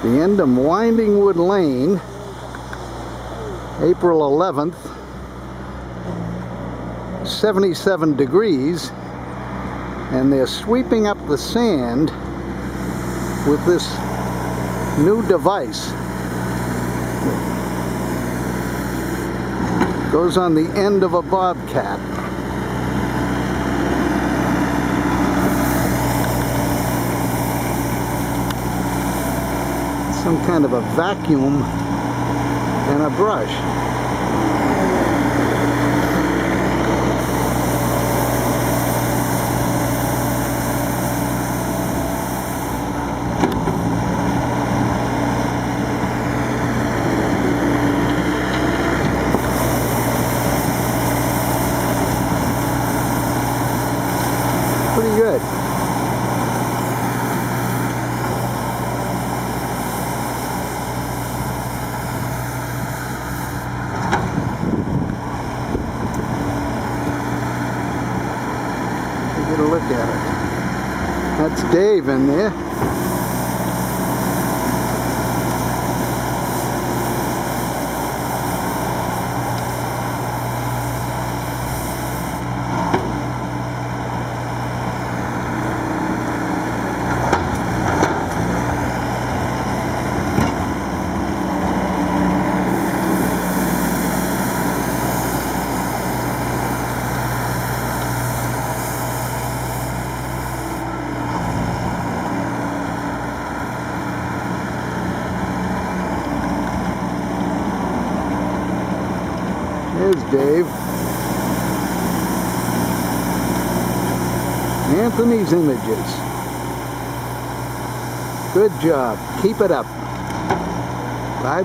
The end of Winding Wood Lane, April 11th, 77 degrees, and they're sweeping up the sand with this new device. Goes on the end of a bobcat. Some kind of a vacuum and a brush. Pretty good. Get a look at it. That's Dave in there. There's Dave. Anthony's Images. Good job. Keep it up. Bye-bye.